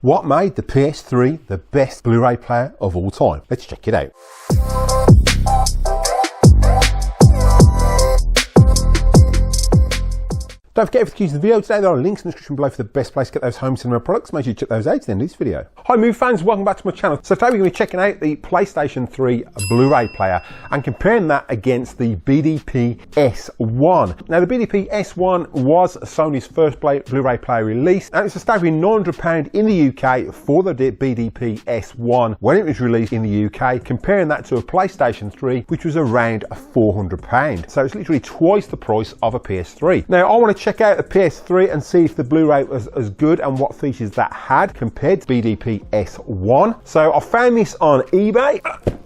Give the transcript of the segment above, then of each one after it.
What made the PS3 the best Blu-ray player of all time? Let's check it out. Don't forget, if you're using the video today, there are links in the description below for the best place to get those home cinema products. Make sure you check those out at the end of this video. Hi movie fans, welcome back to my channel. So today we're going to be checking out the PlayStation 3 Blu-ray player and comparing that against the BDP S1. Now the BDP S1 was Sony's first Blu-ray player release, and it's a staggering £900 in the UK for the BDP S1 when it was released in the UK, comparing that to a PlayStation 3 which was around £400. So it's literally twice the price of a PS3. Now I want to check out the PS3 and see if the Blu-ray was as good and what features that had compared to BDP S1. So I found this on eBay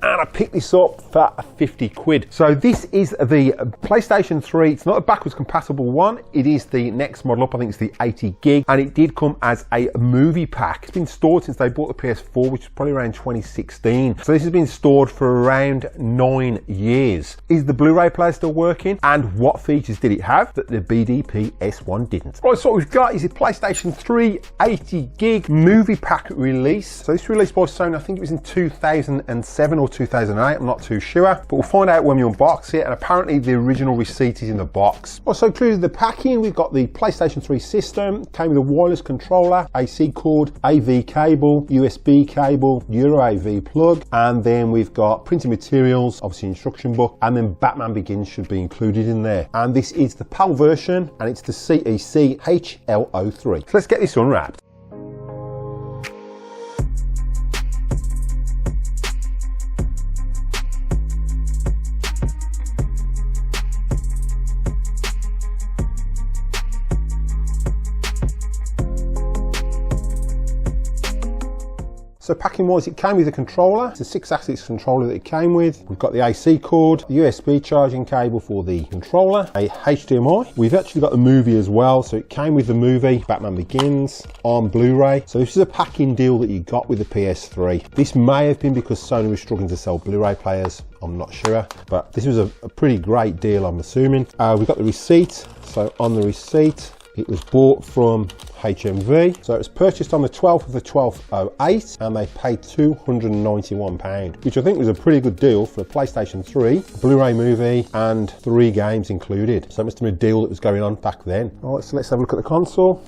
and I picked this up for 50 quid. So this is the PlayStation 3. It's not a backwards compatible one. It is the next model up. I think it's the 80 gig, and it did come as a movie pack. It's been stored since they bought the PS4, which is probably around 2016. So this has been stored for around 9 years. Is the Blu-ray player still working? And what features did it have that the BDP S1 didn't? Right, so what we've got is a PlayStation 3 80 gig movie pack release. So this was released by Sony, I think it was in 2007 or 2008, I'm not too sure, but we'll find out when we unbox it. And apparently the original receipt is in the box. Also included in the packing, we've got the PlayStation 3 system, came with a wireless controller, AC cord, AV cable, USB cable, Euro AV plug, and then we've got printed materials, obviously instruction book, and then Batman Begins should be included in there. And this is the PAL version, and it's the CEC HL03. So let's get this unwrapped. So packing wise, it came with a controller. It's a 6-axis controller that it came with. We've got the AC cord, the USB charging cable for the controller, a HDMI. We've actually got the movie as well. So it came with the movie, Batman Begins, on Blu-ray. So this is a packing deal that you got with the PS3. This may have been because Sony was struggling to sell Blu-ray players. I'm not sure, but this was a pretty great deal, I'm assuming. We've got the receipt. So on the receipt, it was bought from HMV. So it was purchased on the 12th of the 12th 08, and they paid £291, which I think was a pretty good deal for a PlayStation 3, Blu-ray movie, and 3 games included. So it must have been a deal that was going on back then. All right, so let's have a look at the console.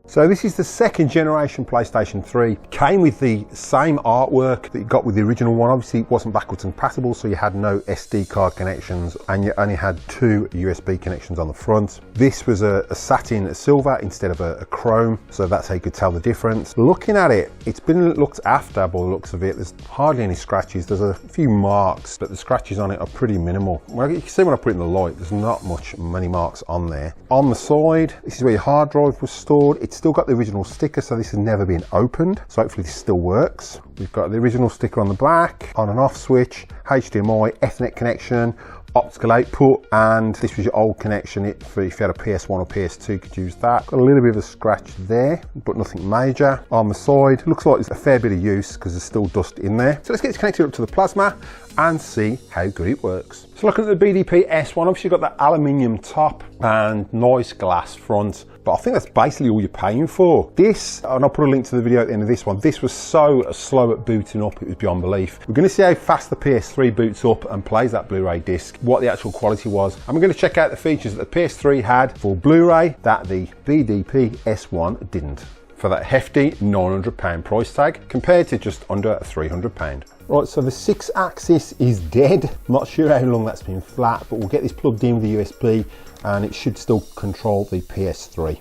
So this is the second generation PlayStation 3. Came with the same artwork that you got with the original one. Obviously it wasn't backwards compatible, so you had no SD card connections and you only had 2 USB connections on the front. This was a satin silver instead of a chrome, so that's how you could tell the difference. Looking at it, it's been looked after by the looks of it. There's hardly any scratches. There's a few marks, but the scratches on it are pretty minimal. Well, you can see when I put it in the light, there's not many marks on there. On the side, this is where your hard drive was stored. It's still got the original sticker, so this has never been opened, so hopefully this still works. We've got the original sticker on the back, on and off switch, HDMI, Ethernet connection, optical output, and this was your old connection. If you had a PS1 or PS2, you could use that. Got a little bit of a scratch there, but nothing major. On the side, looks like there's a fair bit of use because there's still dust in there. So let's get this connected up to the plasma and see how good it works. So looking at the BDP S1, obviously you've got the aluminium top and nice glass front, but I think that's basically all you're paying for. This, and I'll put a link to the video at the end of this one, this was so slow at booting up, it was beyond belief. We're going to see how fast the PS3 boots up and plays that Blu-ray disc, what the actual quality was, and we're going to check out the features that the PS3 had for Blu-ray that the BDP S1 didn't, for that hefty £900 price tag compared to just under £300. Right, so the 6-axis is dead. Not sure how long that's been flat, but we'll get this plugged in with the USB and it should still control the PS3.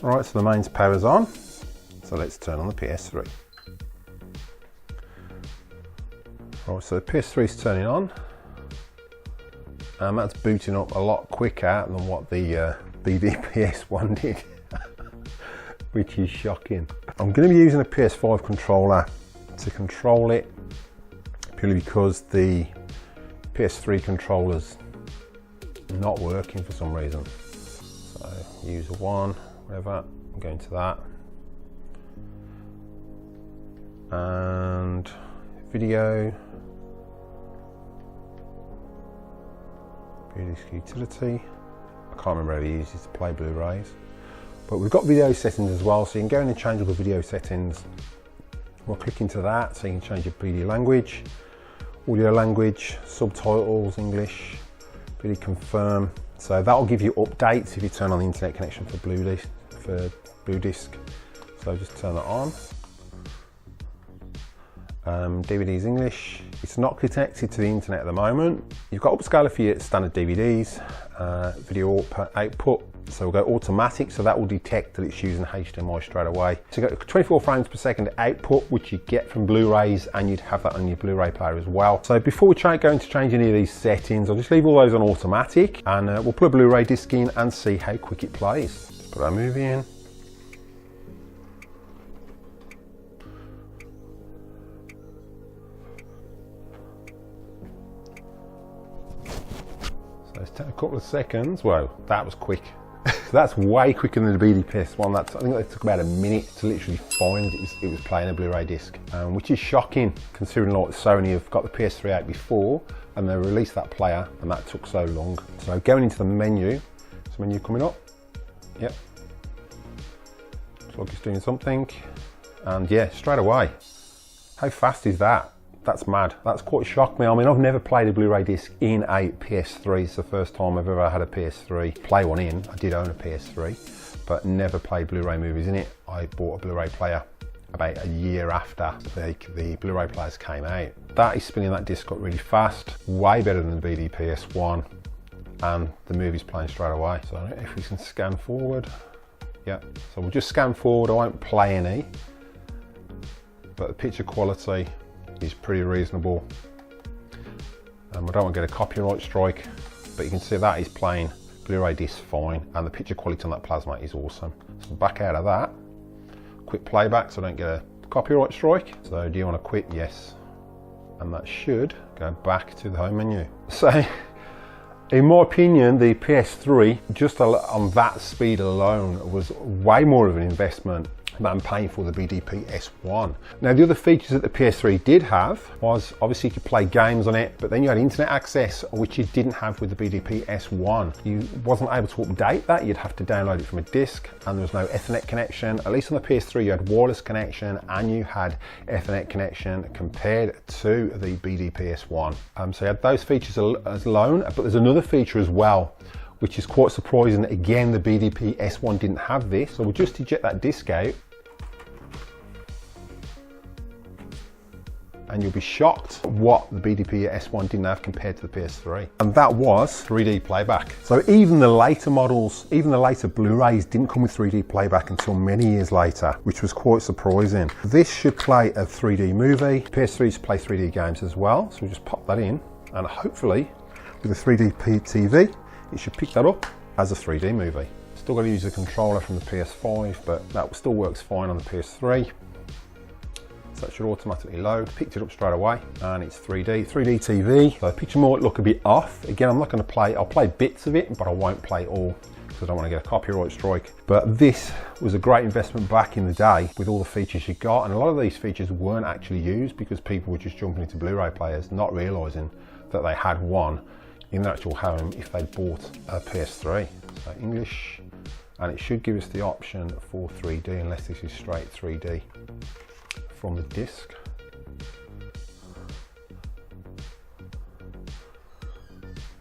Right, so the mains power's on. So let's turn on the PS3. Right, so the PS3 is turning on. And that's booting up a lot quicker than what the BDP S1 did, which is shocking. I'm going to be using a PS5 controller to control it, purely because the PS3 controller's not working for some reason. So user 1, whatever, I'm going to that. And video, Video disc utility. I can't remember how he uses to play Blu-rays. But we've got video settings as well, so you can go in and change all the video settings. We'll click into that, so you can change your BD language, audio language, subtitles, English, BD confirm. So that'll give you updates if you turn on the internet connection for Blue Disc. So just turn that on. DVDs English. It's not connected to the internet at the moment. You've got upscaler for your standard DVDs, video output. So we'll go automatic, so that will detect that it's using HDMI straight away. So you've got 24 frames per second output, which you get from Blu-rays, and you'd have that on your Blu-ray player as well. So before we go into change any of these settings, I'll just leave all those on automatic, and we'll put a Blu-ray disc in and see how quick it plays. Put our movie in. So it's taken a couple of seconds. Whoa, that was quick. That's way quicker than the BD one. I think it took about a minute to literally find it was playing a Blu-ray disc, which is shocking considering like Sony have got the PS3 out before and they released that player and that took so long. So going into the menu, is the menu coming up? Yep. Looks like it's doing something, and yeah, straight away. How fast is that? That's mad. That's quite shocked me. I mean, I've never played a Blu-ray disc in a PS3. It's the first time I've ever had a PS3 play one in. I did own a PS3, but never played Blu-ray movies in it. I bought a Blu-ray player about a year after the Blu-ray players came out. That is spinning that disc up really fast, way better than the BD PS1, and the movie's playing straight away. So if we can scan forward, yeah. So we'll just scan forward. I won't play any, but the picture quality is pretty reasonable. I don't want to get a copyright strike, but you can see that is playing Blu-ray disc fine, and the picture quality on that plasma is awesome. So back out of that, quick playback so I don't get a copyright strike. So do you want to quit? Yes. And that should go back to the home menu. So in my opinion, the PS3, just on that speed alone, was way more of an investment than paying for the BD-PS1. Now, the other features that the PS3 did have was obviously you could play games on it, but then you had internet access, which you didn't have with the BD-PS1. You wasn't able to update that. You'd have to download it from a disc, and there was no Ethernet connection. At least on the PS3, you had wireless connection and you had Ethernet connection compared to the BD-PS1. So you had those features as alone, but there's another feature as well, which is quite surprising. Again, the BD-PS1 didn't have this. So we'll just eject that disc out, and you'll be shocked what the BD-PS1 didn't have compared to the PS3. And that was 3D playback. So even the later models, even the later Blu-rays didn't come with 3D playback until many years later, which was quite surprising. This should play a 3D movie. PS3s play 3D games as well. So we'll just pop that in, and hopefully with a 3D TV, it should pick that up as a 3D movie. Still got to use the controller from the PS5, but that still works fine on the PS3. So that should automatically load. Picked it up straight away, and it's 3D TV. So the picture might look a bit off. Again, I'm not going to play, I'll play bits of it, but I won't play all because I don't want to get a copyright strike. But this was a great investment back in the day with all the features you got, and a lot of these features weren't actually used because people were just jumping into Blu-ray players, not realizing that they had one in the actual home if they bought a PS3. So English, and it should give us the option for 3D, unless this is straight 3D from the disc.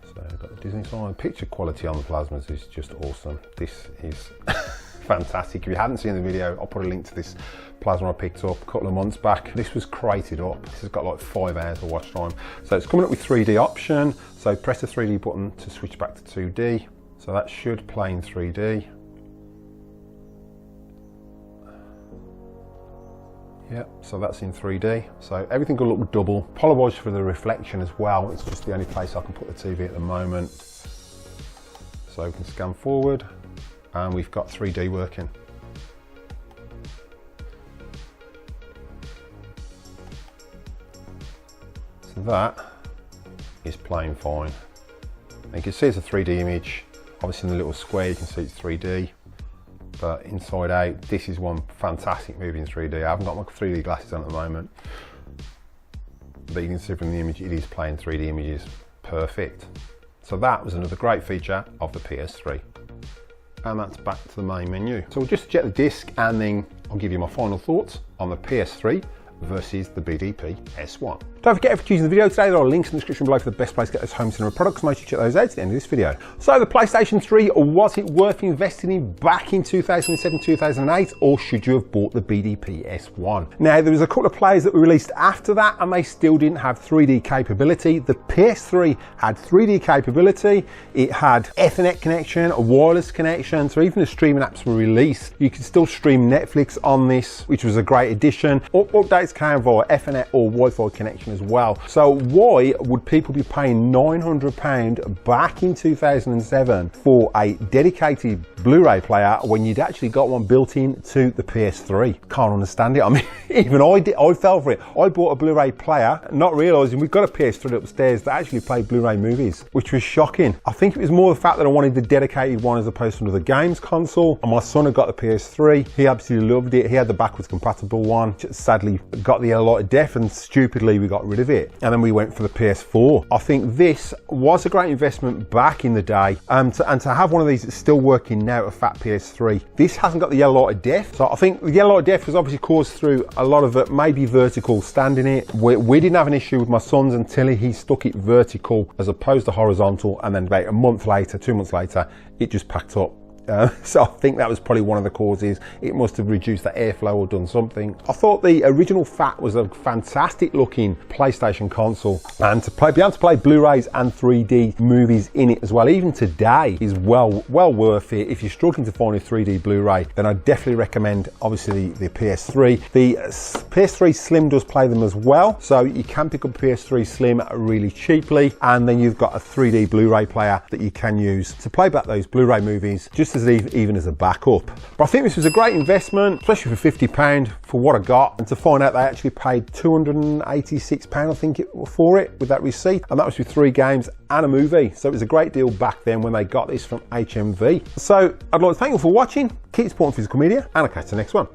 So I've got the Disney sign. Picture quality on the plasmas is just awesome. This is fantastic. If you hadn't seen the video, I'll put a link to this plasma I picked up a couple of months back. This was crated up. This has got like 5 hours of watch time. So it's coming up with 3D option. So press the 3D button to switch back to 2D. So that should play in 3D. Yep, so that's in 3D. So everything will look double. Apologise for the reflection as well. It's just the only place I can put the TV at the moment. So we can scan forward, and we've got 3D working. So that is playing fine. And you can see it's a 3D image. Obviously in the little square you can see it's 3D. But inside out, this is one fantastic movie in 3D. I haven't got my 3D glasses on at the moment, but you can see from the image it is playing 3D images perfect. So that was another great feature of the PS3. And that's back to the main menu. So we'll just eject the disc and then I'll give you my final thoughts on the PS3 versus the BDP S1. Don't forget, if you're using the video today, there are links in the description below for the best place to get those home cinema products. Make sure you check those out at the end of this video. So the PlayStation 3, was it worth investing in back in 2007, 2008, or should you have bought the BDP S1? Now, there was a couple of players that were released after that and they still didn't have 3D capability. The PS3 had 3D capability, it had Ethernet connection, a wireless connection, so even the streaming apps were released. You could still stream Netflix on this, which was a great addition. Updates came via Ethernet or Wi-Fi connection as well. So why would people be paying £900 back in 2007 for a dedicated Blu-ray player when you'd actually got one built in to the PS3? Can't understand it. I mean, even I fell for it. I bought a Blu-ray player, not realising we've got a PS3 upstairs that actually played Blu-ray movies, which was shocking. I think it was more the fact that I wanted the dedicated one as opposed to another games console. And my son had got the PS3. He absolutely loved it. He had the backwards compatible one. Sadly, got the allotted def and stupidly we got rid of it, and then we went for the PS4. I think this was a great investment back in the day, and to have one of these that's still working now, a fat PS3. This hasn't got the yellow lighted def, so I think the yellow lighted def was obviously caused through a lot of it, maybe vertical standing it. We didn't have an issue with my son's until he stuck it vertical as opposed to horizontal, and then about a month later, 2 months later, it just packed up. So I think that was probably one of the causes. It must have reduced the airflow or done something. I thought the original FAT was a fantastic looking PlayStation console, and be able to play Blu-rays and 3D movies in it as well, even today, is well worth it. If you're struggling to find a 3D Blu-ray, then I definitely recommend obviously the PS3. The PS3 Slim does play them as well, so you can pick up a PS3 Slim really cheaply, and then you've got a 3D Blu-ray player that you can use to play back those Blu-ray movies, just as even as a backup. But I think this was a great investment, especially for £50 for what I got, and to find out they actually paid £286 I think for it with that receipt, and that was with 3 games and a movie. So it was a great deal back then when they got this from HMV. So I'd like to thank you for watching. Keep supporting physical media, and I'll catch you next one.